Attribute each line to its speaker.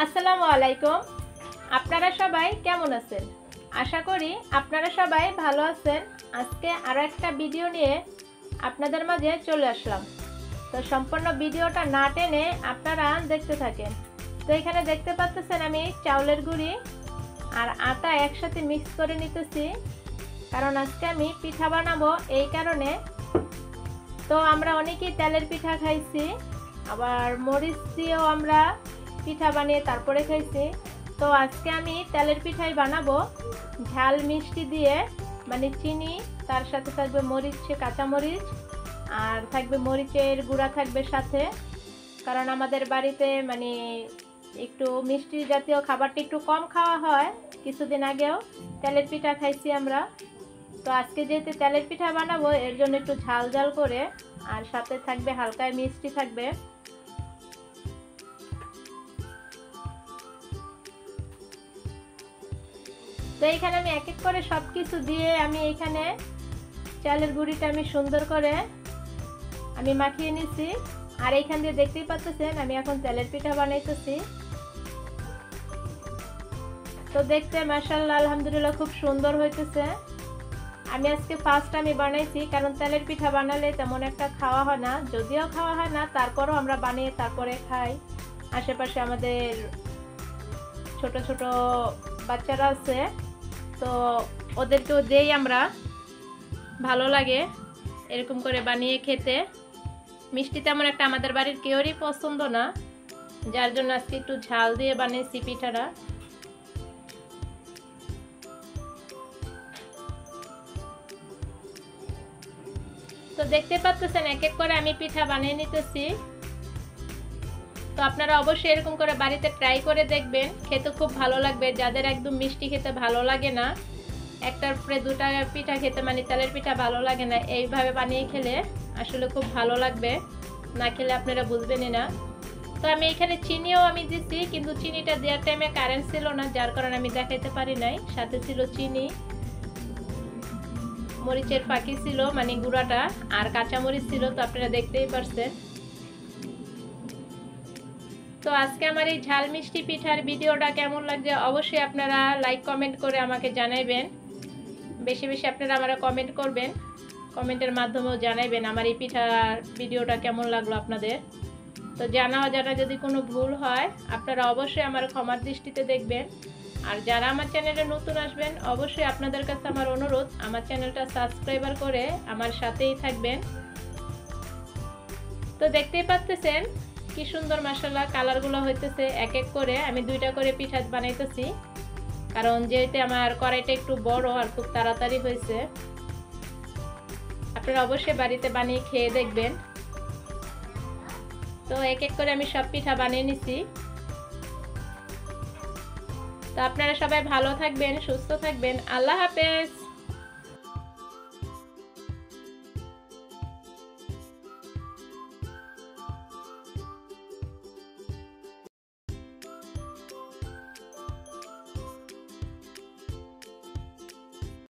Speaker 1: আসসালামু আলাইকুম। আপনারা সবাই কেমন আছেন? আশা করি আপনারা সবাই ভালো আছেন। আজকে আরো একটা ভিডিও নিয়ে আপনাদের মাঝে চলে আসলাম। তো সম্পূর্ণ ভিডিওটা না টেনে আপনারা দেখতে থাকেন। তো এখানে দেখতে পাচ্ছেন আমি চাউলের গুঁড়ি আর আটা একসাথে মিক্স করে নিতেছি, কারণ আজকে আমি পিঠা বানাবো এই কারণে। তো আমরা অনেকেই তেলের পিঠা খাইছি, আবার মরিচ দিয়েও আমরা পিঠা বানিয়ে তারপরে খাইছি। তো আজকে আমি তেলের পিঠাই বানাবো ঝাল মিষ্টি দিয়ে, মানে চিনি, তার সাথে থাকবে মরিচ, কাঁচা মরিচ, আর থাকবে মরিচের গুঁড়া থাকবে সাথে। কারণ আমাদের বাড়িতে মানে একটু মিষ্টি জাতীয় খাবারটা একটু কম খাওয়া হয়। কিছুদিন আগেও তেলের পিঠা খাইছি আমরা। তো আজকে যেহেতু তেলের পিঠা বানাবো এর জন্য একটু ঝাল ঝাল করে, আর সাথে থাকবে হালকা মিষ্টি থাকবে। তো এইখানে আমি এক এক করে সব কিছু দিয়ে আমি এইখানে চালের গুঁড়িটা আমি সুন্দর করে আমি মাখিয়ে নিছি। আর এইখান দিয়ে দেখতেই পাচ্ছেন আমি এখন তেলের পিঠা বানাইতেছি। তো দেখতে মাশাআল্লাহ আলহামদুলিল্লাহ খুব সুন্দর হইতেছে। আমি আজকে ফার্স্ট আমি বানাইছি, কারণ তেলের পিঠা বানালে তেমন একটা খাওয়া হয় না, যদিও খাওয়া হয় না তারপরও আমরা বানিয়ে তারপরে খাই। আশেপাশে আমাদের ছোট ছোট বাচ্চারা আছে, তো ওদেরকেও দেই আমরা, ভালো লাগে এরকম করে বানিয়ে খেতে। মিষ্টি তেমন একটা আমাদের বাড়ির কেউরই পছন্দ না, যার জন্য আজকে একটু ঝাল দিয়ে বানিয়েছি পিঠাটা। তো দেখতে পাচ্ছেন এক এক করে আমি পিঠা বানিয়ে নিতেছি। তো আপনারা অবশ্যই এরকম করে বাড়িতে ট্রাই করে দেখবেন, খেতে খুব ভালো লাগবে। যাদের একদম মিষ্টি খেতে ভালো লাগে না, একটার পরে দুটা পিঠা খেতে মানে তেলের পিঠা ভালো লাগে না, এইভাবে বানিয়ে খেলে আসলে খুব ভালো লাগবে। না খেলে আপনারা বুঝবেনই না। তো আমি এখানে চিনিও আমি দিচ্ছি, কিন্তু চিনিটা দেওয়ার টাইমে কারেন্ট ছিল না, যার কারণে আমি দেখাইতে পারি নাই। সাথে ছিল চিনি, মরিচের ফাঁকি ছিল মানে গুঁড়াটা, আর কাঁচা মরিচ ছিল, তো আপনারা দেখতেই পারছেন। তো আজকে আমার এই ঝাল মিষ্টি পিঠার ভিডিওটা কেমন লাগছে অবশ্যই আপনারা লাইক কমেন্ট করে আমাকে জানাইবেন। বেশি বেশি আপনারা আমাকে কমেন্ট করবেন, কমেন্টের মাধ্যমেও জানাইবেন আমার এই পিঠার ভিডিওটা কেমন লাগলো আপনাদের। তো জানা যদি কোনো ভুল হয় আপনারা অবশ্যই আমার ক্ষমার দৃষ্টিতে দেখবেন। আর যারা আমার চ্যানেলে নতুন আসবেন অবশ্যই আপনাদের কাছে আমার অনুরোধ, আমার চ্যানেলটা সাবস্ক্রাইবার করে আমার সাথেই থাকবেন। তো দেখতেই পাচ্ছেন কি সুন্দর মাশাআল্লাহ কালারগুলো হইতেছে। এক এক করে আমি দুইটা করে পিঠা বানাইতেছি, কারণ যেহেতু আমার কড়াইটা একটু বড় আর খুব তাড়াতাড়ি হয়েছে। আপনারা অবশ্যই বাড়িতে বানিয়ে খেয়ে দেখবেন। তো এক এক করে আমি সব পিঠা বানিয়ে নিছি। তো আপনারা সবাই ভালো থাকবেন, সুস্থ থাকবেন। আল্লাহ হাফেজ।